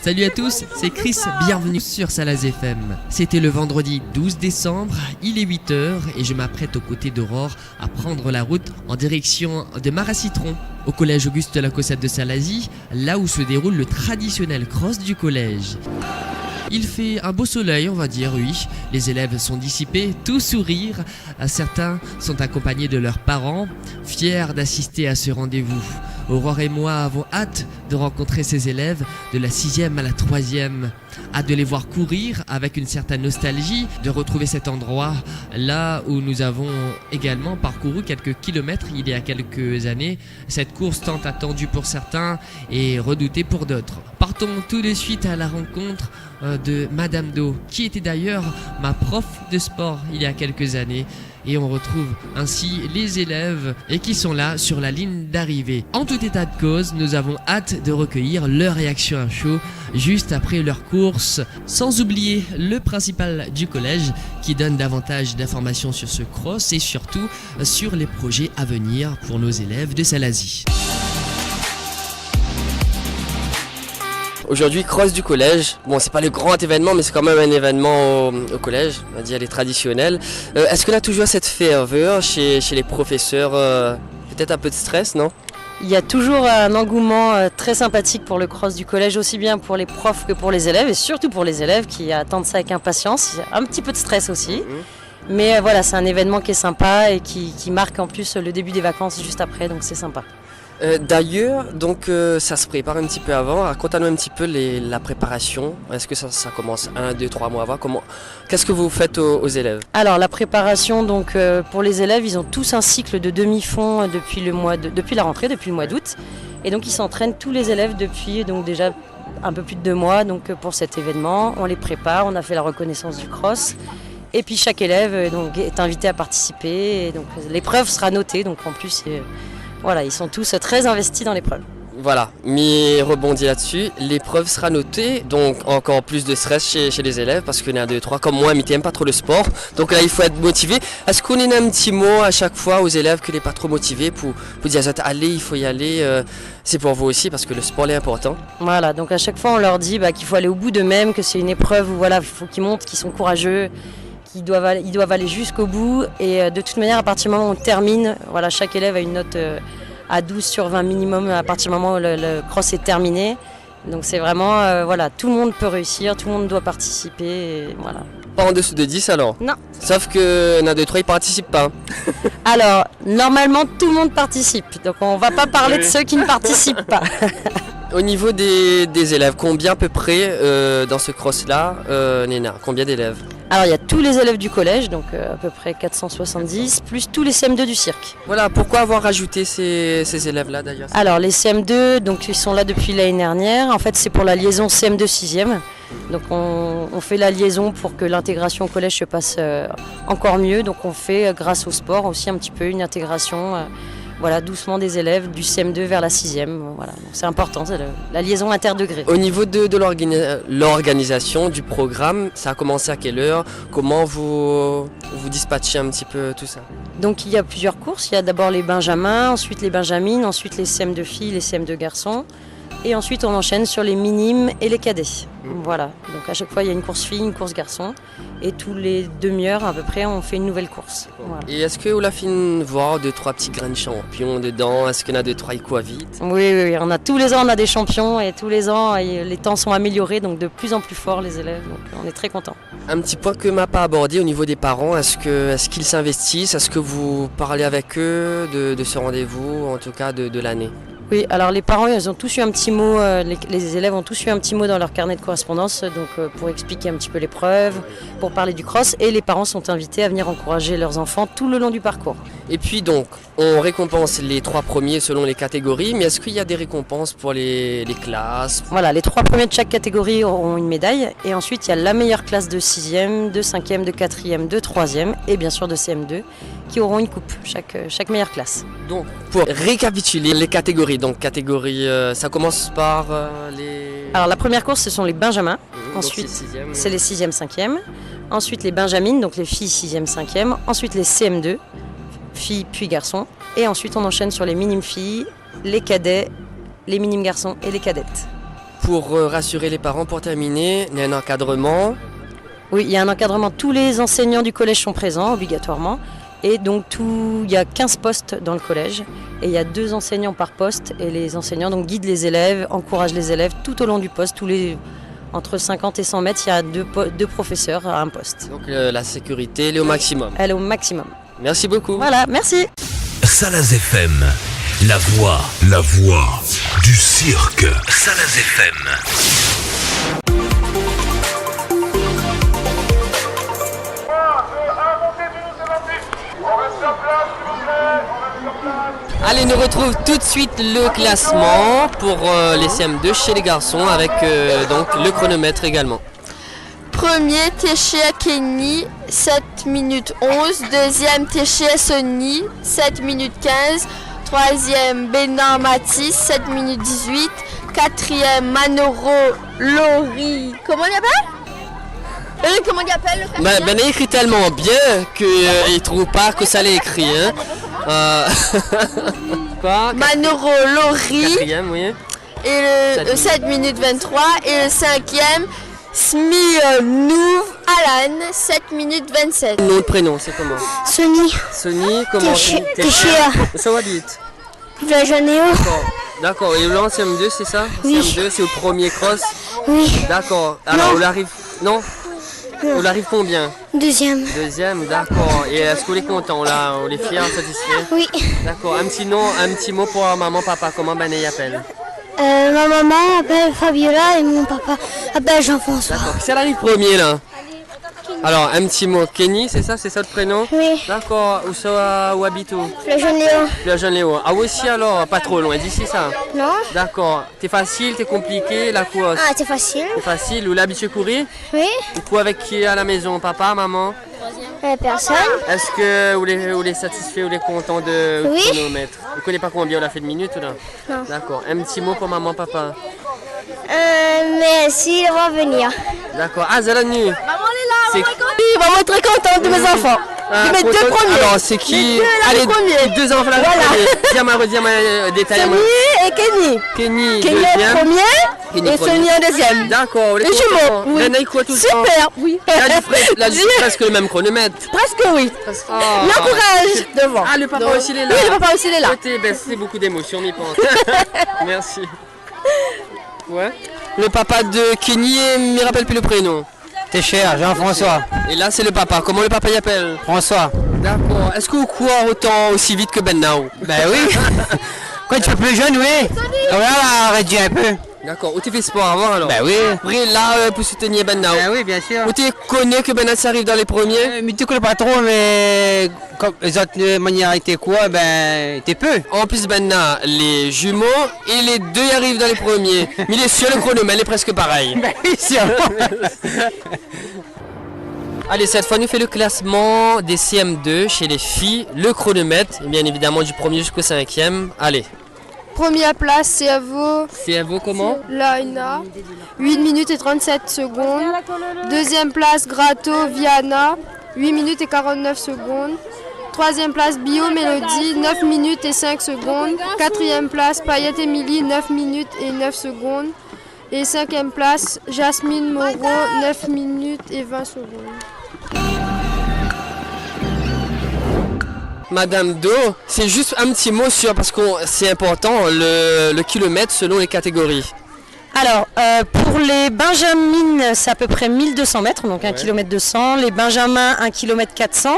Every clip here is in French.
Salut à tous, c'est Chris, bienvenue sur Salaz FM. C'était le vendredi 12 décembre, il est 8h et je m'apprête aux côtés d'Aurore à prendre la route en direction de Maracitron, au collège Auguste Lacossade de Salazie, là où se déroule le traditionnel cross du collège. Il fait un beau soleil, on va dire, oui. Les élèves sont dissipés, tous sourires. Certains sont accompagnés de leurs parents, fiers d'assister à ce rendez-vous. Aurore et moi avons hâte de rencontrer ces élèves de la 6e à la 3e. Hâte de les voir courir avec une certaine nostalgie, de retrouver cet endroit là où nous avons également parcouru quelques kilomètres il y a quelques années. Cette course tant attendue pour certains et redoutée pour d'autres. Partons tout de suite à la rencontre de Madame Do, qui était d'ailleurs ma prof de sport il y a quelques années. Et on retrouve ainsi les élèves et qui sont là sur la ligne d'arrivée. En tout état de cause, nous avons hâte de recueillir leur réaction à chaud juste après leur course. Sans oublier le principal du collège qui donne davantage d'informations sur ce cross et surtout sur les projets à venir pour nos élèves de Salazie. Aujourd'hui, cross du collège. Bon, c'est pas le grand événement, mais c'est quand même un événement au collège. On va dire les traditionnels. Est-ce qu'on a toujours cette ferveur chez les professeurs peut-être un peu de stress, non? Il y a toujours un engouement très sympathique pour le cross du collège, aussi bien pour les profs que pour les élèves, et surtout pour les élèves qui attendent ça avec impatience. Il y a un petit peu de stress aussi. Mais voilà, c'est un événement qui est sympa et qui marque en plus le début des vacances juste après, donc c'est sympa. D'ailleurs, donc ça se prépare un petit peu avant. Raconte-nous un petit peu la préparation. Est-ce que ça commence 1, 2, 3 mois avant? Qu'est-ce que vous faites aux élèves? Alors la préparation, donc pour les élèves, ils ont tous un cycle de demi-fond depuis la rentrée, depuis le mois d'août. Et donc ils s'entraînent tous les élèves depuis donc déjà un peu plus de 2 mois. Donc pour cet événement, on les prépare, on a fait la reconnaissance du cross. Et puis chaque élève donc, est invité à participer. Et donc l'épreuve sera notée. Donc en plus, voilà, ils sont tous très investis dans l'épreuve. Voilà, mais rebondis là-dessus, l'épreuve sera notée, donc encore plus de stress chez les élèves, parce qu'il y en a 2, 3, comme moi, mais qui n'aiment pas trop le sport, donc là il faut être motivé. Est-ce qu'on a un petit mot à chaque fois aux élèves qui n'est pas trop motivé pour dire allez, il faut y aller, c'est pour vous aussi, parce que le sport est important. Voilà, donc à chaque fois on leur dit qu'il faut aller au bout d'eux-mêmes, que c'est une épreuve où voilà, il faut qu'ils montrent qu'ils sont courageux, ils doivent aller jusqu'au bout, et de toute manière à partir du moment où on termine, voilà, chaque élève a une note à 12 sur 20 minimum à partir du moment où le cross est terminé. Donc c'est vraiment, voilà, tout le monde peut réussir, tout le monde doit participer, et voilà. Pas en dessous de 10 alors? Non. Sauf que l'un, 2, 3 ils participent pas. Alors normalement tout le monde participe, donc on va pas parler de ceux qui ne participent pas. Au niveau des élèves, combien à peu près dans ce cross-là, Néna, combien d'élèves? Alors il y a tous les élèves du collège, donc à peu près 470, plus tous les CM2 du cirque. Voilà, pourquoi avoir rajouté ces élèves-là d'ailleurs? Alors les CM2, donc ils sont là depuis l'année dernière, en fait c'est pour la liaison CM2 6e. Donc on fait la liaison pour que l'intégration au collège se passe encore mieux, donc on fait grâce au sport aussi un petit peu une intégration voilà, doucement des élèves du CM2 vers la 6e. Voilà. C'est important, c'est la liaison interdegrée. Au niveau de l'organisation du programme, ça a commencé à quelle heure? Comment vous dispatchez un petit peu tout ça? Donc il y a plusieurs courses. Il y a d'abord les benjamins, ensuite les benjamines, ensuite les CM2 filles, les CM2 garçons. Et ensuite on enchaîne sur les minimes et les cadets. Voilà, donc à chaque fois il y a une course fille, une course garçon. Et tous les demi-heures à peu près on fait une nouvelle course. Voilà. Et est-ce que vous la faites voir 2, 3 petits grains de champions dedans? Est-ce qu'il y en a 2, 3 qui vite? Oui, on a tous les ans on a des champions et tous les ans les temps sont améliorés, donc de plus en plus forts les élèves, donc on est très contents. Un petit point que m'a pas abordé au niveau des parents, est-ce qu'ils s'investissent? Est-ce que vous parlez avec eux de ce rendez-vous, en tout cas de l'année? Oui, alors les parents, ils ont tous eu un petit mot, les élèves ont tous eu un petit mot dans leur carnet de correspondance, donc pour expliquer un petit peu l'épreuve, pour parler du cross, et les parents sont invités à venir encourager leurs enfants tout le long du parcours. Et puis donc, on récompense les 3 premiers selon les catégories, mais est-ce qu'il y a des récompenses pour les classes? Voilà, les 3 premiers de chaque catégorie auront une médaille, et ensuite il y a la meilleure classe de 6e, de 5e, de 4e, de 3e, et bien sûr de CM2, qui auront une coupe, chaque meilleure classe. Donc, pour récapituler les catégories, donc catégorie, ça commence par les... Alors la première course, ce sont les benjamins. Ensuite, c'est c'est les 6e, 5e. ensuite les benjamines, donc les filles 6e, 5e, ensuite les CM2, filles puis garçons, et ensuite on enchaîne sur les minimes filles, les cadets, les minimes garçons et les cadettes. Pour rassurer les parents, pour terminer, il y a un encadrement. Oui, il y a un encadrement, tous les enseignants du collège sont présents obligatoirement, et donc il y a 15 postes dans le collège, et il y a 2 enseignants par poste, et les enseignants donc guident les élèves, encouragent les élèves tout au long du poste, entre 50 et 100 mètres, il y a deux professeurs à un poste. Donc la sécurité, elle est au maximum. Elle est au maximum. Merci beaucoup. Voilà, merci. Salaz FM, la voix du cirque. Salaz FM. Allez, nous retrouve tout de suite le classement pour les CM2 chez les garçons avec donc le chronomètre également. Premier, Téchéa Kenny, 7 minutes 11. Deuxième, Téchéa Sonny, 7 minutes 15. Troisième, Bénin Matisse, 7 minutes 18. Quatrième, Manoro Lori. Comment il appelle comment il appelle le quatrième? Ben il écrit tellement bien qu'il ne trouve pas que ça l'est écrit. Hein. Quoi? Manoro Lori. Quatrième, oui. Et le 7 minutes 23. Et le cinquième, Smirnouv Alan, 7 minutes 27. Nom de prénom, c'est comment? Sonny, Sonny, comment? Téchéa, Ça va vite. Janéo, D'accord, et là en CM2 c'est ça? Oui. CM2 c'est au premier cross? oui, D'accord. Alors on arrive. Non? On arrive combien? deuxième, Deuxième, d'accord. Et est-ce qu'on est content là? On est fiers, satisfaits? oui. D'accord. Un petit mot pour maman, papa. Comment ben il appelle? Ma maman appelle Fabiola et mon papa appelle Jean-François. D'accord. Qui ça arrive premier là? Alors un petit mot. Kenny, c'est ça le prénom? Oui, D'accord. Où habite où? le jeune Léo. Le jeune Léo. Ah aussi alors, pas trop loin d'ici ça. Non? D'accord. T'es facile, t'es compliqué, la course? Ah, c'est facile. C'est facile. Où l'habitude courir? Oui, Ou quoi avec qui à la maison? Papa, maman? personne. Est-ce que vous êtes satisfait, vous êtes content de Oui. chronomètre? Vous ne connaissez pas combien on a fait de minutes là? Non. D'accord. Un petit mot pour maman, papa. Merci d'avoir venir. D'accord. Ah, Zalani. Maman elle est là, C'est- maman est très contente de mes enfants. Ah, de mes deux content- premiers. Alors, c'est qui? Les deux, là, Allez, les premiers. les deux enfants là, Dis-moi, détail. Sonny et Kenny. Kenny, Kenny deuxième. premier Kenny et premier. Sonny en deuxième. D'accord. Les jumeaux, oui. Nana, il quoi tout le temps? Super, oui. Là, presque le même chronomètre. Presque oui. Ah. L'encourage devant. Ah, le papa Donc, aussi il est là. Oui, le papa aussi il est là. Côté, ben, c'est beaucoup d'émotions, m'y pense. Merci. Ouais. Le papa de Kenny, il me rappelle plus le prénom. T'es cher, Jean-François. Et là, c'est le papa. Comment le papa y appelle? François. D'accord. Est-ce que vous courez autant aussi vite que Ben Now? Ben oui. Quand tu es plus jeune, oui. Voilà, arrête un peu. D'accord. Où tu fais sport avant alors? Ben oui. Après, là, pour soutenir Ben Now. Ben oui, bien sûr. Où tu connais que Ben Now arrive dans les premiers? Mais tu connais pas trop, mais comme les autres manières étaient quoi, ben t'es peu. En plus, Ben Now, les jumeaux et les deux y arrivent dans les premiers. Mais il est sur le chronomètre, il est presque pareil. Ben oui, sûrement. Allez, cette fois, nous fait le classement des CM2 chez les filles, le chronomètre, bien évidemment du premier jusqu'au 5e. Allez. Première place, c'est à vous, CM2 comment? Laina, 8 minutes et 37 secondes. Deuxième place, Grato, Viana, 8 minutes et 49 secondes. Troisième place, Bio Mélodie, 9 minutes et 5 secondes. Quatrième place, Payette Émilie, 9 minutes et 9 secondes. Et cinquième place, Jasmine Moreau, 9 minutes et 20 secondes. Madame Do, c'est juste un petit mot sur, parce que c'est important, le kilomètre selon les catégories. Alors, pour les benjamines, c'est à peu près 1200 mètres, donc 1 km 200. Les benjamins, 1 km 400.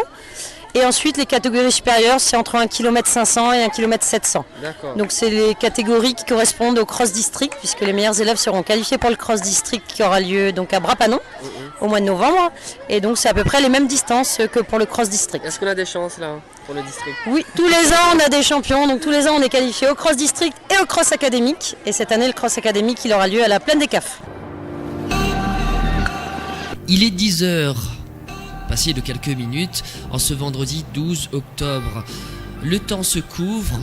Et ensuite, les catégories supérieures, c'est entre 1 km 500 et 1 km 700. D'accord. Donc, c'est les catégories qui correspondent au cross district, puisque les meilleurs élèves seront qualifiés pour le cross district qui aura lieu donc à Brapanon au mois de novembre. Et donc, c'est à peu près les mêmes distances que pour le cross district. Est-ce qu'on a des chances là pour le district? Oui, tous les ans, on a des champions. Donc, tous les ans, on est qualifié au cross district et au cross académique. Et cette année, le cross académique, il aura lieu à la Plaine des CAF. Il est 10h, passé de quelques minutes, en ce vendredi 12 octobre. Le temps se couvre,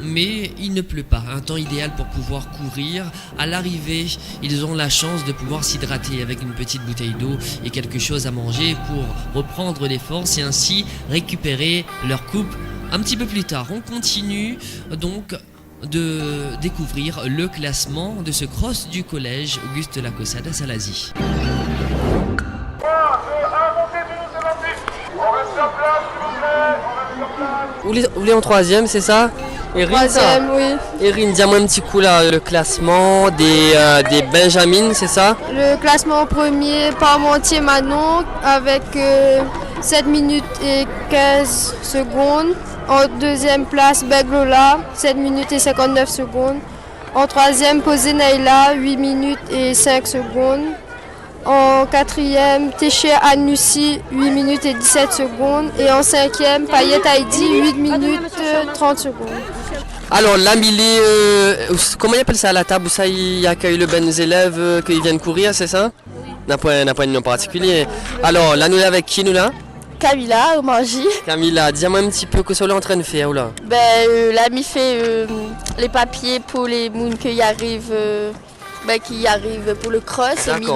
mais il ne pleut pas. Un temps idéal pour pouvoir courir. À l'arrivée, ils ont la chance de pouvoir s'hydrater avec une petite bouteille d'eau et quelque chose à manger pour reprendre les forces et ainsi récupérer leur coupe un petit peu plus tard. On continue donc de découvrir le classement de ce cross du collège Auguste Lacossade à Salazie. Vous voulez en troisième, c'est ça? Erin, Troisième, oui. Erin, dis-moi un petit coup là, le classement des Benjamines, c'est ça? Le classement en premier, Parmentier Manon avec 7 minutes et 15 secondes. En deuxième place, Beglola, 7 minutes et 59 secondes. En troisième, Posé Naïla, 8 minutes et 5 secondes. En quatrième, Téché Anne-Lucie, 8 minutes et 17 secondes. Et en cinquième, Payette Heidi, 8 minutes 30 secondes. Alors là, comment il appelle ça à la table où ça il accueille le ben élèves qu'ils viennent courir, c'est ça? N'a pas de nom particulier. Alors là, nous là avec qui nous là? Camilla, au Mangi. Camilla, dis-moi un petit peu que ça est en train de faire là. L'ami fait les papiers pour les moons qui arrivent pour le cross. Et mis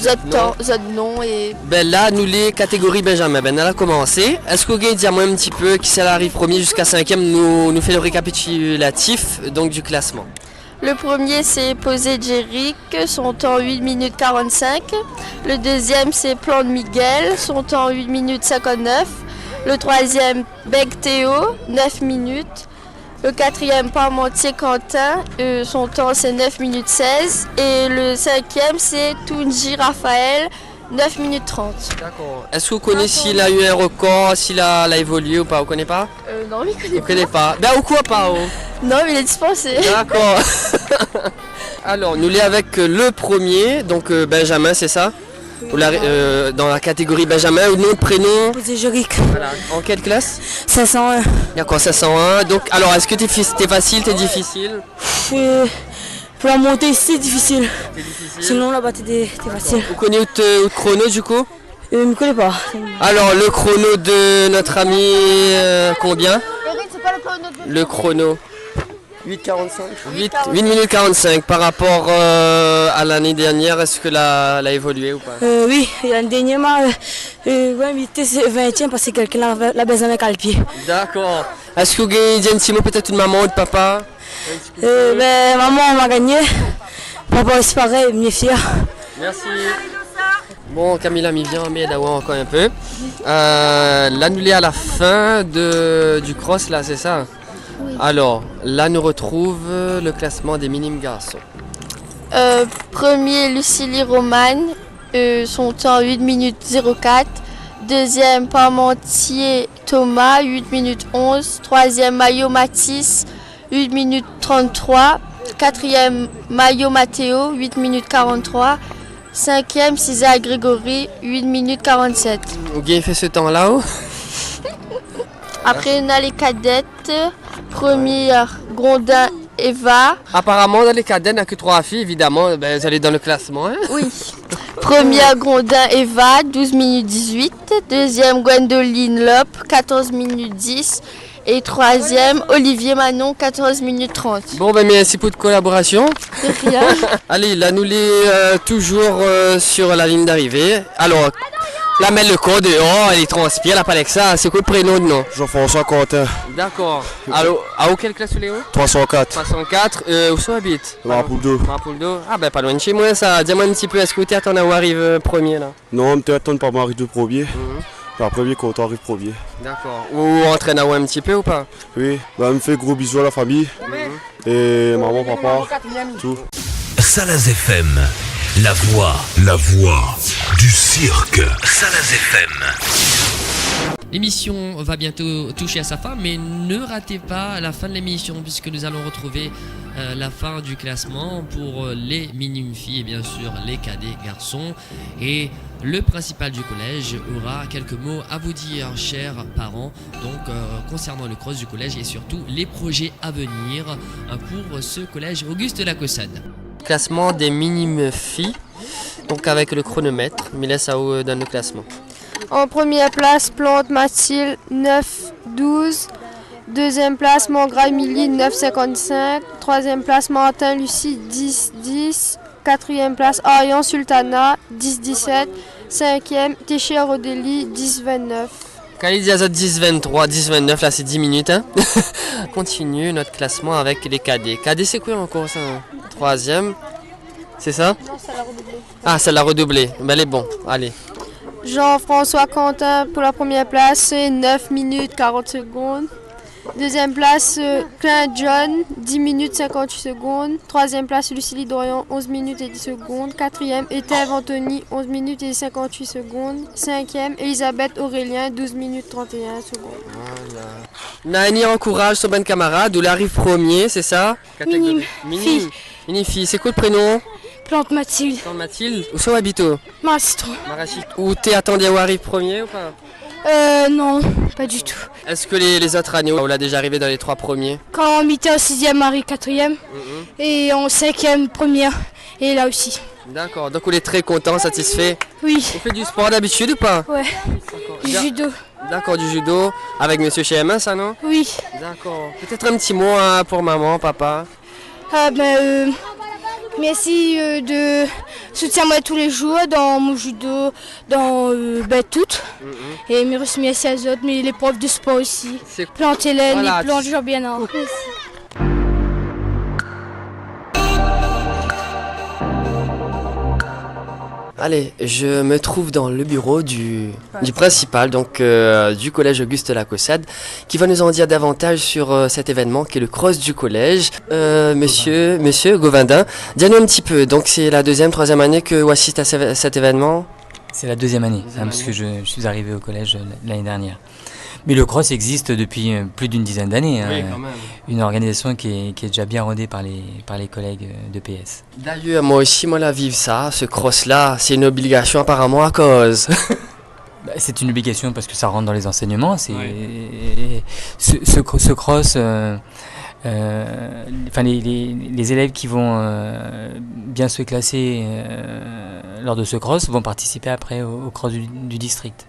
D'accord. notre nom et Ben là, nous les catégories Benjamin, ben elle a commencé. Est-ce que vous pouvez dire moi un petit peu qui ça arrive premier jusqu'à cinquième, nous fait le récapitulatif donc du classement. le premier c'est Posé Jerick, son temps 8 minutes 45. Le deuxième c'est Plan de Miguel, son temps 8 minutes 59. Le troisième Beg Théo, 9 minutes. Le quatrième Parmentier Quentin, son temps c'est 9 minutes 16. Et le cinquième c'est Tunji Raphaël, 9 minutes 30. D'accord. Est-ce que vous connaissez s'il a eu un record, s'il a évolué ou pas? Vous connaissez pas? Non, mais il Vous connaissez pas? Ben ou quoi pas? Non, mais il est dispensé. D'accord. Alors, nous l'est avec le premier, donc Benjamin, c'est ça? Dans la catégorie Benjamin, nom, prénom. Posé Jerick, Voilà. En quelle classe? 501. D'accord, 501. Donc, alors, est-ce que t'es facile, t'es difficile? Pour la montée, c'est difficile. C'est difficile. Sinon, là-bas, t'es facile. Vous connaissez le chrono du coup? Je ne connais pas. Alors, le chrono de notre ami, combien? Le chrono 8 minutes 45 par rapport à l'année dernière, est-ce que l'a évolué ou pas? Oui, l'année dernière, invité c'est 20e parce que quelqu'un l'a baisé avec le pied. D'accord. Est-ce que vous gagnez un petit mot, peut-être une maman ou de papa? Maman m'a gagné. Papa aussi pareil, il est fier. Merci. Bon, Camilla m'y vient, mais d'avoir encore un peu. Là, nous l'est à la fin du cross, là, c'est ça? Oui. Alors, là, nous retrouve le classement des minimes garçons. Premier, Lucille Romane, son temps 8 minutes 04. Deuxième, Parmentier Thomas, 8 minutes 11. Troisième, Maillot Matisse, 8 minutes 33. Quatrième, Maillot Mathéo, 8 minutes 43. Cinquième, César Grégory, 8 minutes 47. Vous avez fait ce temps-là? Après, on a les cadettes. Première, Grondin Eva. Apparemment, dans les cadets, il n'y a que 3 filles, évidemment. Ben, vous allez dans le classement. Hein? Oui. Première, Grondin Eva, 12 minutes 18. Deuxième, Gwendoline Lop, 14 minutes 10. Et troisième, Olivier Manon, 14 minutes 30. Bon, ben merci pour votre collaboration. De rien. Allez, là, nous les toujours sur la ligne d'arrivée. Alors, là, met le code dehors, elle transpire, la Palexa. C'est quoi le prénom de nom? Jean-François Quentin. D'accord. Alors, à quelle classe Léo? 304. 304. Où ça habite? Marapouldo. Marapouldo. Ah, ben pas loin de chez moi, ça. Dis-moi un petit peu, est-ce que tu attends à où arrive premier là? Non, peut-être attendre par moi arrive de premier. Par premier, quand on arrive premier. D'accord. Ou entraîne à un petit peu ou pas? Oui, bah, me fait gros bisous à la famille. Et maman, papa, tout. Salaz FM, la voix du cirque. Salaz FM. L'émission va bientôt toucher à sa fin, mais ne ratez pas la fin de l'émission puisque nous allons retrouver la fin du classement pour les minimes filles et bien sûr les cadets garçons. Et le principal du collège aura quelques mots à vous dire, chers parents, donc concernant le cross du collège et surtout les projets à venir pour ce collège Auguste Lacossade. Classement des minimes filles, donc avec le chronomètre. Mélissa, où donne le classement? En première place, Plante Mathilde, 9-12. Deuxième place, Mongra Émilie, 9,55. Troisième place, Martin Lucie, 10,10. Quatrième place, Arion Sultana, 10,17. Cinquième, Téchia Rodélie, 10,29. Khalid Diazot 10-23, 10-29, là c'est 10 minutes. Hein. Continue notre classement avec les cadets. Cadets c'est quoi en course hein? Troisième, c'est ça? Non, ça l'a redoublé. Ah, ça l'a redoublé. Ben, elle est bon, allez. Jean-François Quentin pour la première place, c'est 9 minutes 40 secondes. Deuxième place, Klein John, 10 minutes 58 secondes. Troisième place, Lucie Dorian, 11 minutes et 10 secondes. Quatrième, Etève Anthony, 11 minutes et 58 secondes. Cinquième, Elisabeth Aurélien, 12 minutes 31 secondes. Voilà. Nani encourage son bon camarade, où il arrive premier, c'est ça? Minime. Minime. Minime-fille, c'est quoi le prénom? Plante Mathilde. Plante Mathilde. Où sont habito? Mastro. Marachit. Ou t'es attendu à arrive premier ou pas? Non, pas du tout. Est-ce que les autres années, on l'a déjà arrivé dans les 3 premiers? Quand on était en 6e, Marie 4e. Et en 5e, première. Et là aussi. D'accord, donc on est très content, satisfait. Oui. On fait du sport d'habitude ou pas? Ouais. Du judo. D'accord, du judo. Avec monsieur CM1, ça non? Oui. D'accord. Peut-être un petit mot hein, pour maman, papa? Merci de soutien-moi tous les jours dans mon judo, dans tout. Et merci à eux autres, mais les profs de sport aussi. Plante Hélène, Voilà, les plantes Jean-Bien. Allez, je me trouve dans le bureau du principal, donc du collège Auguste Lacaussade, qui va nous en dire davantage sur cet événement qui est le cross du collège. Monsieur Govindin, dis-nous un petit peu, donc c'est la 2e, 3e année que vous assistez à cet événement? C'est la 2e année, parce que je suis arrivé au collège l'année dernière. Mais le cross existe depuis plus d'une dizaine d'années. Oui, quand même. Une organisation qui est déjà bien rodée par les collègues de PS. D'ailleurs, moi aussi, la vive ça, ce cross-là, c'est une obligation apparemment à cause. C'est une obligation parce que ça rentre dans les enseignements. Ce cross, les élèves qui vont bien se classer lors de ce cross vont participer après au cross du district.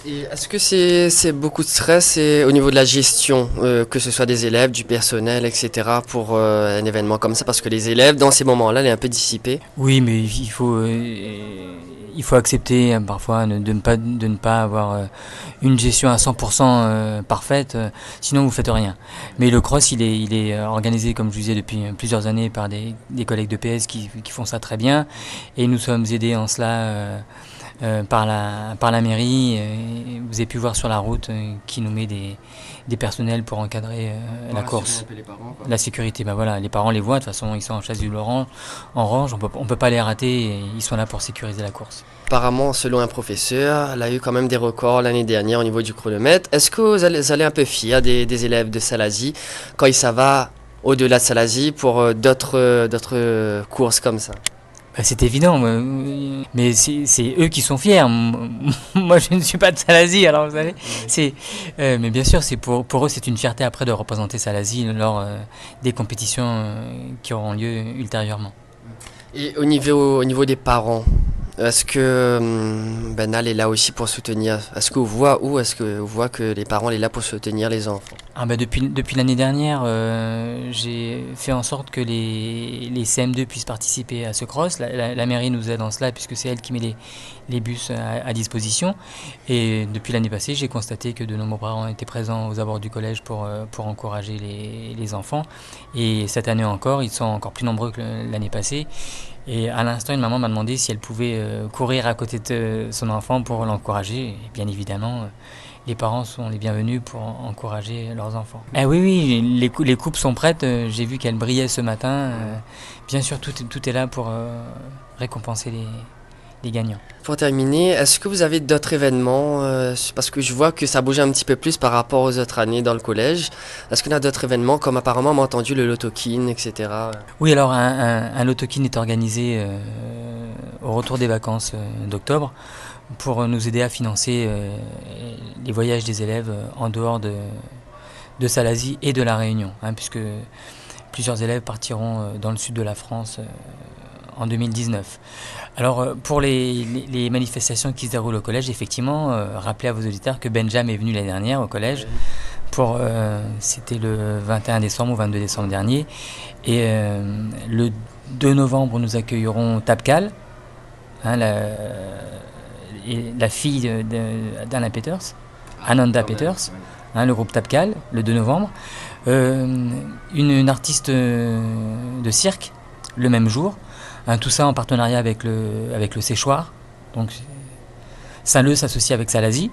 Et est-ce que c'est beaucoup de stress au niveau de la gestion, que ce soit des élèves, du personnel, etc. pour un événement comme ça? Parce que les élèves, dans ces moments-là, elle est un peu dissipée. Oui, mais il faut accepter parfois de ne pas avoir une gestion à 100% parfaite, sinon vous faites rien. Mais le cross, il est organisé, comme je vous disais, depuis plusieurs années par des collègues de PS qui font ça très bien. Et nous sommes aidés en cela par la mairie. Vous avez pu voir sur la route qui nous met des personnels pour encadrer la course. Les parents, la sécurité, voilà, les parents les voient, de toute façon ils sont en chasse du Laurent, en range, on peut pas les rater, ils sont là pour sécuriser la course. Apparemment, selon un professeur, elle a eu quand même des records l'année dernière au niveau du chronomètre. Est-ce que vous allez un peu fier des élèves de Salazie quand ça va au-delà de Salazie pour d'autres courses comme ça? C'est évident, mais c'est eux qui sont fiers. Moi, je ne suis pas de Salazie, alors vous savez. Mais bien sûr, pour eux, c'est une fierté après de représenter Salazie lors des compétitions qui auront lieu ultérieurement. Et au niveau des parents, est-ce que Benal est là aussi pour soutenir? Est-ce que vous voyez que les parents sont là pour soutenir les enfants? Depuis l'année dernière, j'ai fait en sorte que les CM2 puissent participer à ce cross. La mairie nous aide en cela puisque c'est elle qui met les bus à disposition. Et depuis l'année passée, j'ai constaté que de nombreux parents étaient présents aux abords du collège pour encourager les enfants. Et cette année encore, ils sont encore plus nombreux que l'année passée. Et à l'instant, une maman m'a demandé si elle pouvait courir à côté de son enfant pour l'encourager. Et bien évidemment, les parents sont les bienvenus pour encourager leurs enfants. Oui, les coupes sont prêtes. J'ai vu qu'elles brillaient ce matin. Bien sûr, tout est là pour récompenser les gagnants. Pour terminer, est-ce que vous avez d'autres événements parce que je vois que ça bouge un petit peu plus par rapport aux autres années dans le collège. Est-ce qu'il y a d'autres événements comme apparemment on m'a entendu le Lotokin, etc. Oui, alors un Lotokin est organisé au retour des vacances d'octobre pour nous aider à financer les voyages des élèves en dehors de Salazie et de La Réunion, puisque plusieurs élèves partiront dans le sud de la France en 2019. Alors pour les manifestations qui se déroulent au collège, effectivement, rappelez à vos auditeurs que Benjam est venu l'année dernière au collège C'était le 21 décembre ou 22 décembre dernier. Et le 2 novembre, nous accueillerons Tapcal, la fille d'Alain Peters, Ananda Peters, le groupe Tapcal, le 2 novembre. Une artiste de cirque, le même jour. Tout ça en partenariat avec le Séchoir. Donc, Saint-Leu s'associe avec Salazie.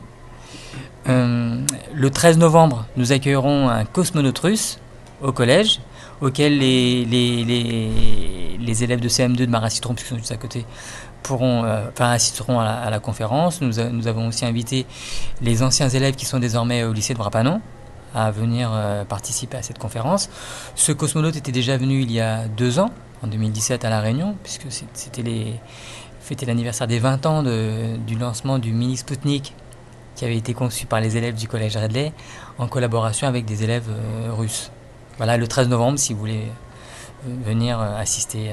Le 13 novembre, nous accueillerons un cosmonaute russe au collège, auquel les élèves de CM2 de Mara-Citron, puisqu'ils sont juste à côté, assisteront à la conférence. Nous avons aussi invité les anciens élèves qui sont désormais au lycée de Brapanon à venir participer à cette conférence. Ce cosmonaute était déjà venu il y a 2 ans, en 2017 à La Réunion, puisque fêtait l'anniversaire des 20 ans du lancement du mini Spoutnik, qui avait été conçu par les élèves du collège Radley en collaboration avec des élèves russes. Voilà, le 13 novembre, si vous voulez venir assister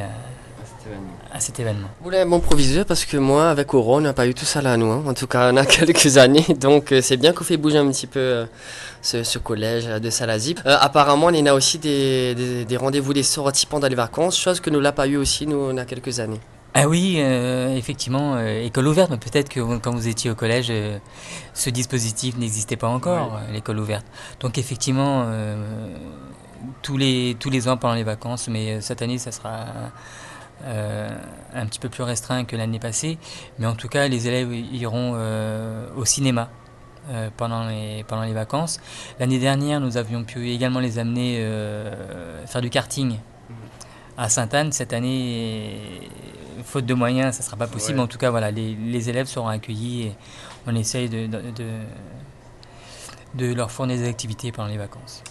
à cet événement. Vous voulez un bon proviseur, parce que moi, avec Aurore, on n'a pas eu tout ça là, nous. En tout cas, on a quelques années. Donc, c'est bien qu'on fait bouger un petit peu ce collège de Salazie. Apparemment, il y en a aussi des rendez-vous, des sorties pendant les vacances, chose que nous n'avons pas eu aussi, nous, on a quelques années. Ah oui, effectivement, école ouverte, mais peut-être que quand vous étiez au collège, ce dispositif n'existait pas encore, l'école ouverte. Donc effectivement, tous les ans pendant les vacances, mais cette année, ça sera un petit peu plus restreint que l'année passée. Mais en tout cas, les élèves iront au cinéma pendant les vacances. L'année dernière, nous avions pu également les amener faire du karting à Sainte-Anne. Cette année, faute de moyens, ça ne sera pas possible. Mais en tout cas, voilà, les élèves seront accueillis et on essaye de leur fournir des activités pendant les vacances.